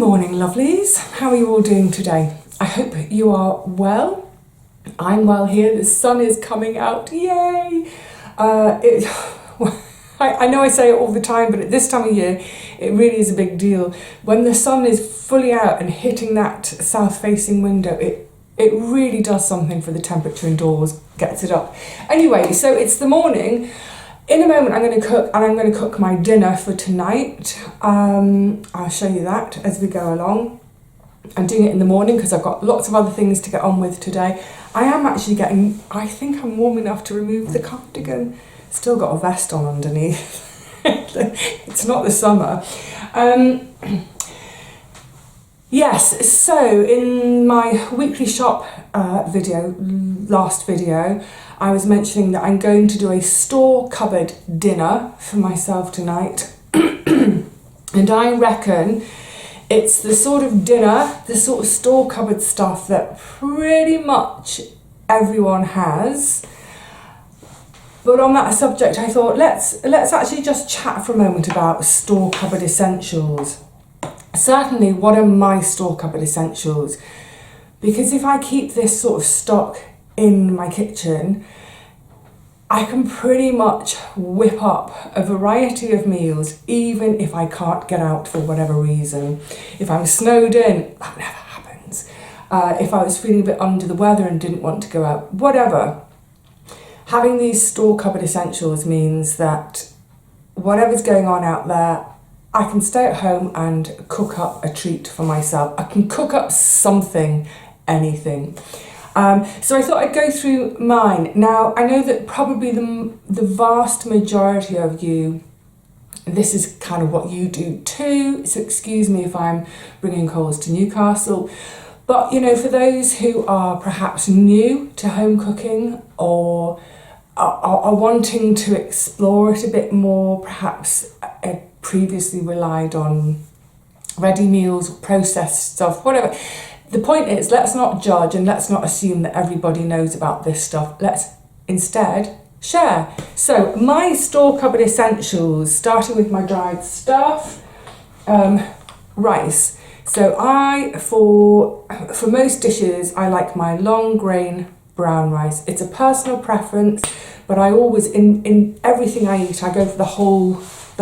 morning, lovelies. How are you all doing today? I hope you are well. I'm well here. The sun is coming out. Yay! I know I say it all the time, but at this time of year, it really is a big deal. When the sun is fully out and hitting that south-facing window, it really does something for the temperature indoors, gets it up. Anyway, so it's the morning. In a moment I'm going to cook, and I'm going to cook my dinner for tonight. I'll show you that as we go along. I'm doing it in the morning because I've got lots of other things to get on with today. I am actually I think I'm warm enough to remove the cardigan. Still got a vest on underneath. It's not the summer. Yes, so in my weekly shop last video, I was mentioning that I'm going to do a store cupboard dinner for myself tonight. And I reckon it's the sort of dinner, the sort of store cupboard stuff that pretty much everyone has. But on that subject, I thought let's actually just chat for a moment about store cupboard essentials. Certainly, what are my store cupboard essentials? Because if I keep this sort of stock in my kitchen, I can pretty much whip up a variety of meals, even if I can't get out for whatever reason. If I'm snowed in, that never happens. If I was feeling a bit under the weather and didn't want to go out, whatever. Having these store cupboard essentials means that whatever's going on out there, I can stay at home and cook up a treat for myself. I can cook up something, anything. So I thought I'd go through mine. Now, I know that probably the vast majority of you, this is kind of what you do too, so excuse me if I'm bringing coals to Newcastle. But, you know, for those who are perhaps new to home cooking or are wanting to explore it a bit more, perhaps previously relied on ready meals, processed stuff, whatever. The point is, let's not judge and let's not assume that everybody knows about this stuff. Let's instead share. So my store cupboard essentials, starting with my dried stuff, rice. So for most dishes, I like my long grain brown rice. It's a personal preference, but I always, in everything I eat, I go for the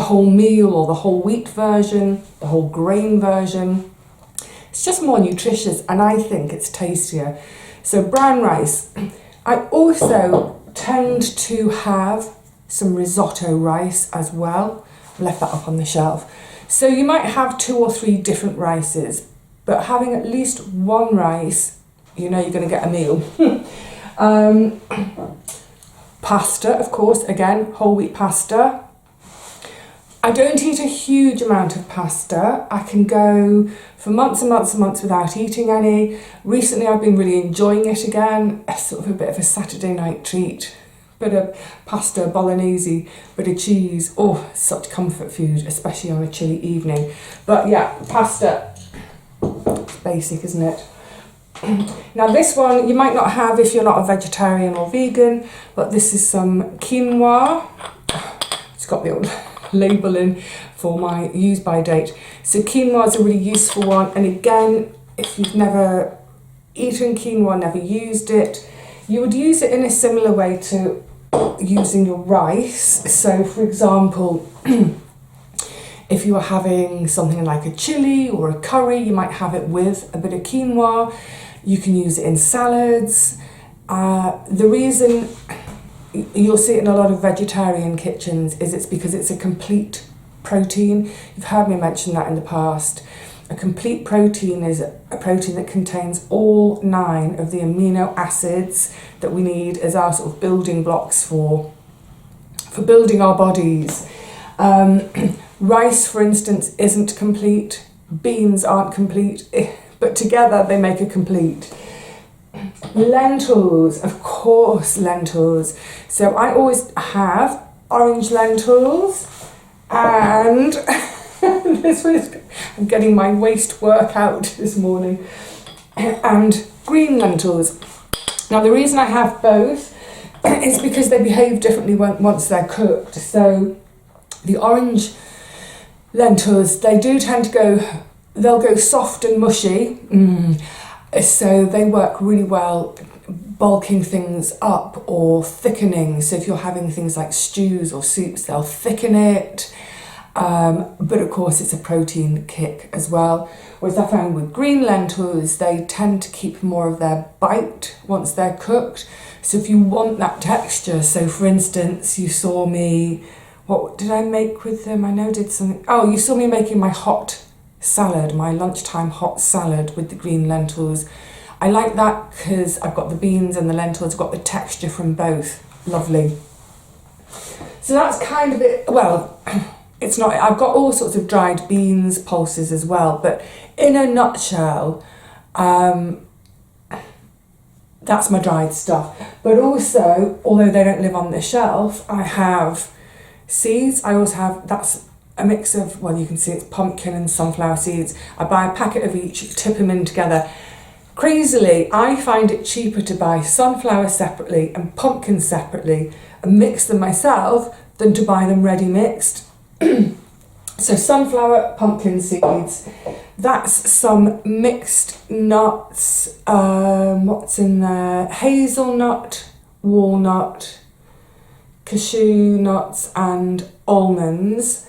whole meal or the whole wheat version, the whole grain version. It's just more nutritious and I think it's tastier. So brown rice. I also tend to have some risotto rice as well. I left that up on the shelf. So you might have 2 or 3 different rices, but having at least one rice, you know you're going to get a meal. Pasta, of course, again, whole wheat pasta. I don't eat a huge amount of pasta. I can go for months and months and months without eating any. Recently I've been really enjoying it again. It's sort of a bit of a Saturday night treat. Bit of pasta, bolognese, bit of cheese. Oh, such comfort food, especially on a chilly evening. But yeah, pasta. It's basic, isn't it? Now this one you might not have if you're not a vegetarian or vegan, but this is some quinoa. It's got the old label in for my use by date. So quinoa is a really useful one, and again, if you've never eaten quinoa, never used it, you would use it in a similar way to using your rice. So for example, if you are having something like a chili or a curry, you might have it with a bit of quinoa. You can use it in salads. The reason you'll see it in a lot of vegetarian kitchens is it's because it's a complete protein. You've heard me mention that in the past. A complete protein is a protein that contains all 9 of the amino acids that we need as our sort of building blocks for building our bodies. Rice, for instance, isn't complete. Beans aren't complete, but together they make a complete. Lentils, of course, lentils. So I always have orange lentils, and this one is, I'm getting my waist workout this morning, and green lentils. Now the reason I have both is because they behave differently once they're cooked. So the orange lentils, they do tend to go they'll go soft and mushy. So they work really well bulking things up or thickening. So if you're having things like stews or soups, they'll thicken it. But of course it's a protein kick as well. Whereas I found with green lentils, they tend to keep more of their bite once they're cooked. So if you want that texture, so for instance, you saw me, what did I make with them? I know I did something. Oh, you saw me making my hot salad, my lunchtime hot salad with the green lentils. I like that because I've got the beans and the lentils, I've got the texture from both. Lovely. So that's kind of it. Well, it's not, I've got all sorts of dried beans pulses as well, but in a nutshell, that's my dried stuff. But also, although they don't live on the shelf, I have seeds. I also have, that's a mix of, well, you can see it's pumpkin and sunflower seeds. I buy a packet of each, tip them in together. Crazily, I find it cheaper to buy sunflower separately and pumpkin separately and mix them myself than to buy them ready mixed. So sunflower, pumpkin seeds, that's some mixed nuts, what's in there, hazelnut, walnut, cashew nuts and almonds.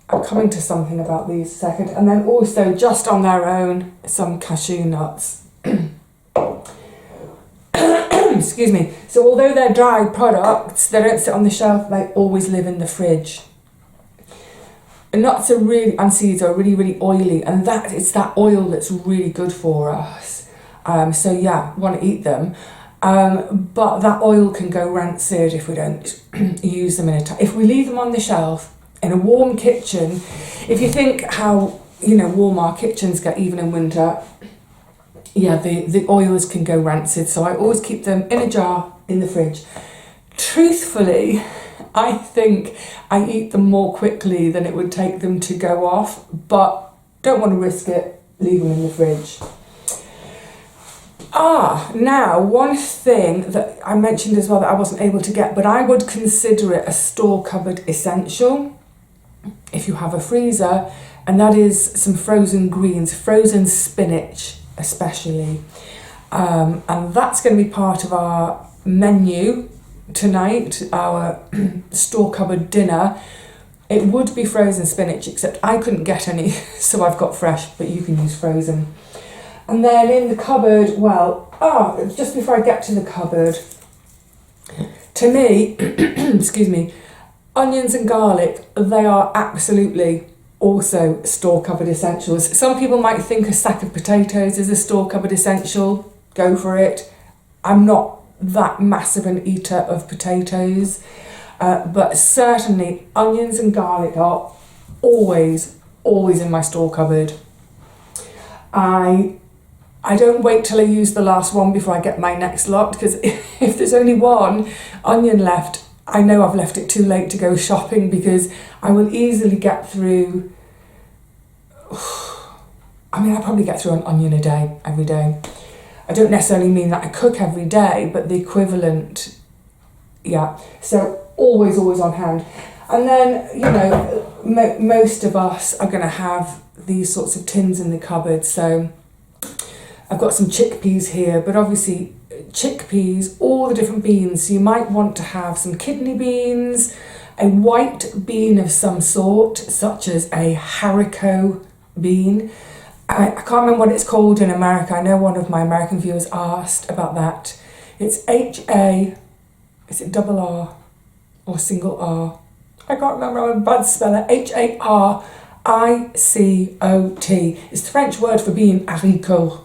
I'm coming to something about these a second. And then also just on their own, some cashew nuts. Excuse me. So although they're dried products, they don't sit on the shelf, they always live in the fridge. And nuts are really, and seeds are really, really oily, and it's that oil that's really good for us. So yeah, want to eat them. But that oil can go rancid if we don't use them if we leave them on the shelf in a warm kitchen. If you think how, warm our kitchens get even in winter, yeah, the oils can go rancid. So I always keep them in a jar in the fridge. Truthfully, I think I eat them more quickly than it would take them to go off, but don't want to risk it, leave them in the fridge. Now, one thing that I mentioned as well that I wasn't able to get, but I would consider it a store cupboard essential if you have a freezer, and that is some frozen greens, frozen spinach especially. And that's going to be part of our menu tonight, our store cupboard dinner. It would be frozen spinach, except I couldn't get any, so I've got fresh, but you can use frozen. And then in the cupboard, just before I get to the cupboard, to me, excuse me, onions and garlic, they are absolutely also store cupboard essentials. Some people might think a sack of potatoes is a store cupboard essential. Go for it. I'm not that massive an eater of potatoes, but certainly onions and garlic are always in my store cupboard. I don't wait till I use the last one before I get my next lot, because if there's only one onion left, I know I've left it too late to go shopping, because I will easily get through, I probably get through an onion a day, every day. I don't necessarily mean that I cook every day, but the equivalent, yeah. So always on hand. And then, most of us are going to have these sorts of tins in the cupboard. So I've got some chickpeas here, but obviously chickpeas, all the different beans. So you might want to have some kidney beans, a white bean of some sort, such as a haricot bean. I can't remember what it's called in America. I know one of my American viewers asked about that. It's H-A, is it double R or single R? I can't remember, I'm a bad speller. Haricot. It's the French word for bean, haricot.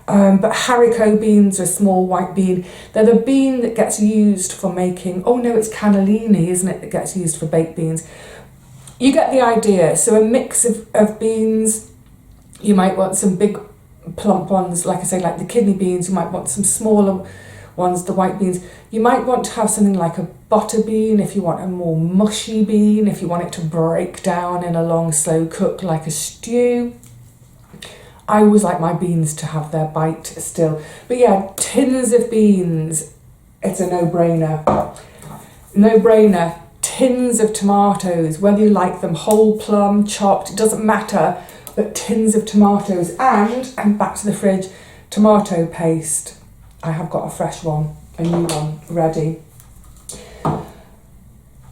But haricot beans are a small white bean. They're the bean that gets used for making, it's cannellini, isn't it, that gets used for baked beans. You get the idea. So a mix of beans. You might want some big plump ones, like I say, like the kidney beans. You might want some smaller ones, the white beans. You might want to have something like a butter bean if you want a more mushy bean, if you want it to break down in a long slow cook like a stew. I always like my beans to have their bite still. But yeah, tins of beans, it's a no-brainer. No-brainer. Tins of tomatoes, whether you like them whole, plum, chopped, it doesn't matter. but tins of tomatoes and back to the fridge, tomato paste. I have got a fresh one, a new one ready.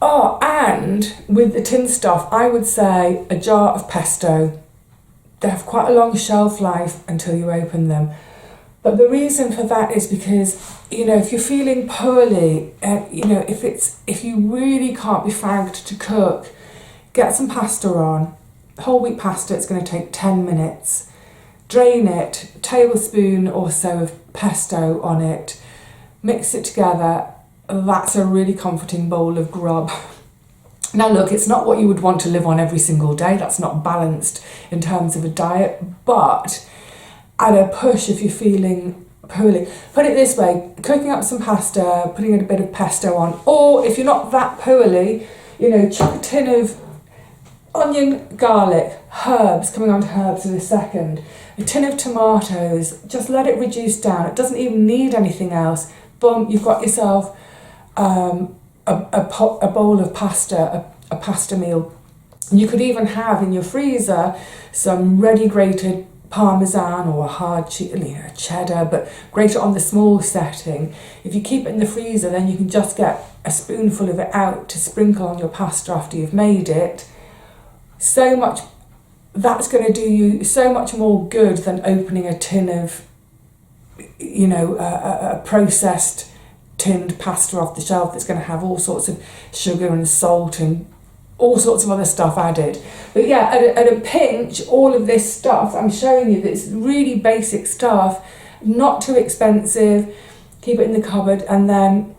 Oh, and with the tin stuff, I would say a jar of pesto. They have quite a long shelf life until you open them. But the reason for that is because, you know, if you're feeling poorly, you know, if you really can't be fagged to cook, get some pasta on. Whole wheat pasta, it's going to take 10 minutes. Drain it, tablespoon or so of pesto on it, mix it together. That's a really comforting bowl of grub. Now look, it's not what you would want to live on every single day. That's not balanced in terms of a diet, but at a push if you're feeling poorly. Put it this way, cooking up some pasta, putting in a bit of pesto on, or if you're not that poorly, you know, chuck a tin of onion, garlic, herbs, coming on to herbs in a second, a tin of tomatoes, just let it reduce down. It doesn't even need anything else. Boom, you've got yourself a bowl of pasta, a pasta meal. You could even have in your freezer some ready grated parmesan or a hard cheddar, but grate it on the small setting. If you keep it in the freezer, then you can just get a spoonful of it out to sprinkle on your pasta after you've made it. So much, that's going to do you so much more good than opening a tin of, you know, a processed tinned pasta off the shelf that's going to have all sorts of sugar and salt and all sorts of other stuff added. But yeah, at a pinch, all of this stuff, I'm showing you this really basic stuff, not too expensive, keep it in the cupboard, and then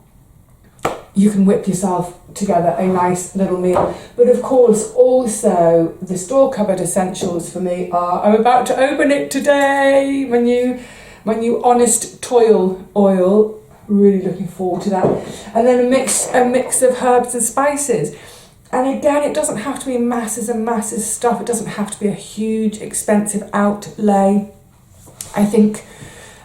you can whip yourself together a nice little meal. But of course, also the store cupboard essentials for me are, I'm about to open it today, my new Honest Toil oil, really looking forward to that. And then a mix of herbs and spices. And again, it doesn't have to be masses and masses of stuff. It doesn't have to be a huge, expensive outlay. I think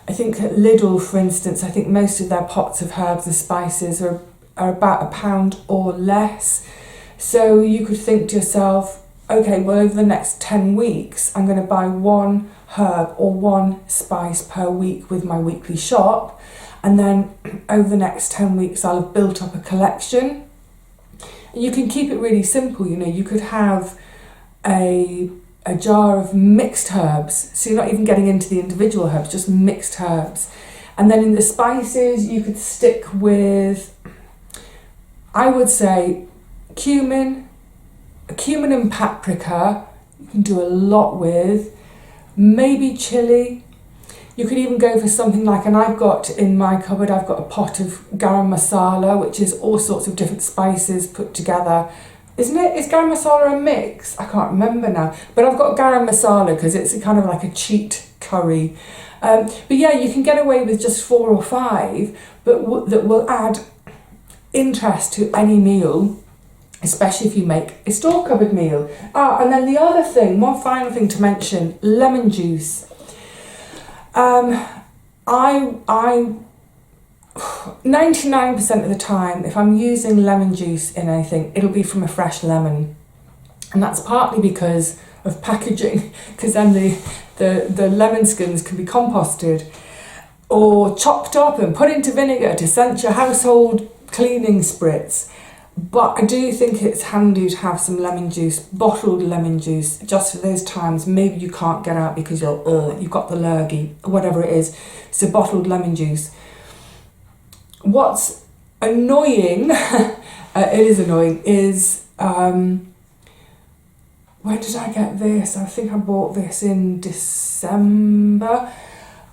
at Lidl, for instance, I think most of their pots of herbs and spices are about £1 or less. So you could think to yourself, okay, well, over the next 10 weeks, I'm going to buy one herb or one spice per week with my weekly shop. And then over the next 10 weeks, I'll have built up a collection. You can keep it really simple, you know, you could have a jar of mixed herbs, so you're not even getting into the individual herbs, just mixed herbs. And then in the spices, you could stick with, I would say, cumin and paprika, you can do a lot with, maybe chilli. You could even go for something like, and I've got in my cupboard, I've got a pot of garam masala, which is all sorts of different spices put together. Isn't it? Is garam masala a mix? I can't remember now. But I've got garam masala because it's kind of like a cheat curry. But yeah, you can get away with just 4 or 5, but that will add interest to any meal, especially if you make a store cupboard meal. And then the other thing, one final thing to mention, lemon juice. I 99% of the time, if I'm using lemon juice in anything, it'll be from a fresh lemon. And that's partly because of packaging, because then the lemon skins can be composted or chopped up and put into vinegar to scent your household cleaning spritz. But I do think it's handy to have some lemon juice, bottled lemon juice, just for those times maybe you can't get out because you've got the lurgy, whatever it is. So bottled lemon juice. What's annoying, it is annoying, is, where did I get this? I think I bought this in December.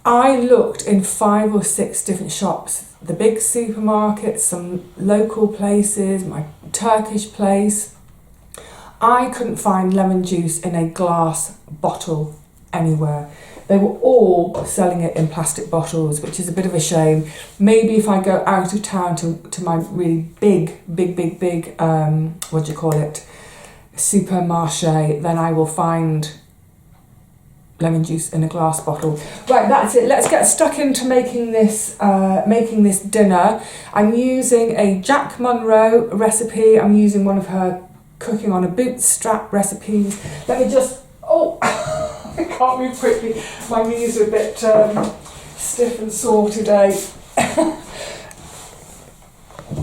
I looked in 5 or 6 different shops, the big supermarkets, some local places, my Turkish place. I couldn't find lemon juice in a glass bottle anywhere. They were all selling it in plastic bottles, which is a bit of a shame. Maybe if I go out of town to my really big, what do you call it, supermarché, then I will find lemon juice in a glass bottle. Right, that's it. Let's get stuck into making this dinner. I'm using a Jack Monroe recipe. I'm using one of her cooking on a bootstrap recipes. Let me just, I can't move quickly. My knees are a bit stiff and sore today.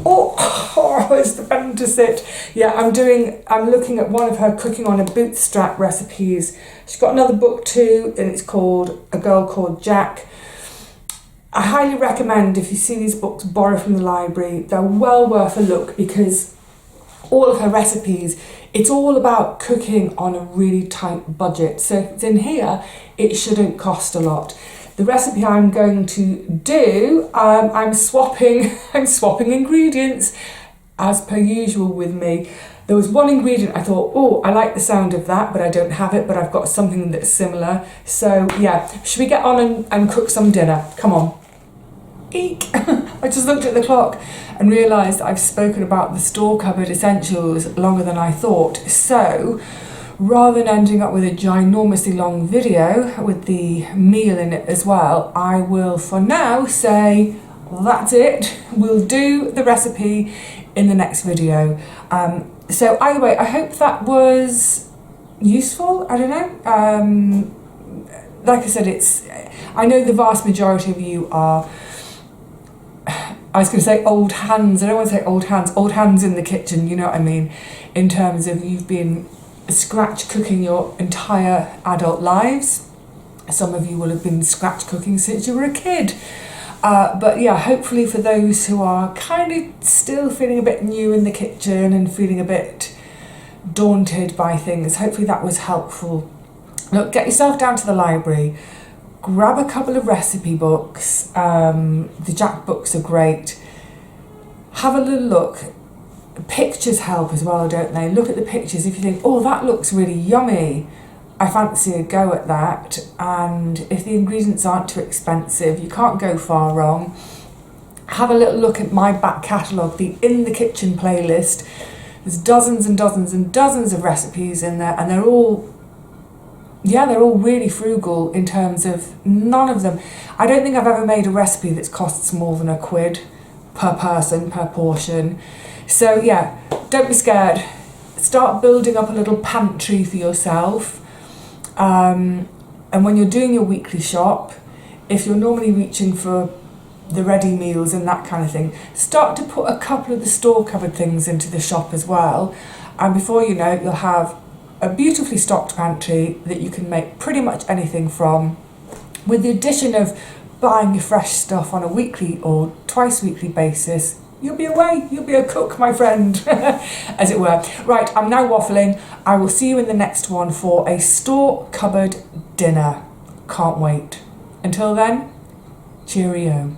Oh, it's the fun to sit. Yeah, I'm looking at one of her cooking on a bootstrap recipes. She's got another book too, and it's called A Girl Called Jack. I highly recommend, if you see these books, borrow from the library. They're well worth a look because all of her recipes, it's all about cooking on a really tight budget. So if it's in here, it shouldn't cost a lot. The recipe I'm going to do, I'm swapping ingredients as per usual with me. There was one ingredient I thought, oh, I like the sound of that, but I don't have it, but I've got something that's similar. So yeah, should we get on and cook some dinner? Come on. Eek! I just looked at the clock and realised I've spoken about the store cupboard essentials longer than I thought. So rather than ending up with a ginormously long video with the meal in it as well, I will for now say that's it. We'll do the recipe in the next video. So either way, I hope that was useful. I don't know. Like I said, I know the vast majority of you are, I was going to say old hands. I don't want to say old hands in the kitchen, you know what I mean, in terms of you've been scratch cooking your entire adult lives. Some of you will have been scratch cooking since you were a kid. But yeah, hopefully for those who are kind of still feeling a bit new in the kitchen and feeling a bit daunted by things, hopefully that was helpful. Look, get yourself down to the library, grab a couple of recipe books. The Jack books are great. Have a little look. Pictures help as well, don't they? Look at the pictures. If you think, oh, that looks really yummy, I fancy a go at that. And if the ingredients aren't too expensive, you can't go far wrong. Have a little look at my back catalogue, the In the Kitchen playlist. There's dozens and dozens and dozens of recipes in there, and they're all really frugal in terms of none of them. I don't think I've ever made a recipe that's costs more than £1 per person, per portion. So yeah, don't be scared. Start building up a little pantry for yourself. And when you're doing your weekly shop, if you're normally reaching for the ready meals and that kind of thing, start to put a couple of the store cupboard things into the shop as well. And before you know it, you'll have a beautifully stocked pantry that you can make pretty much anything from, with the addition of buying your fresh stuff on a weekly or twice weekly basis. You'll be away, you'll be a cook, my friend, as it were. Right, I'm now waffling. I will see you in the next one for a store cupboard dinner. Can't wait. Until then, cheerio.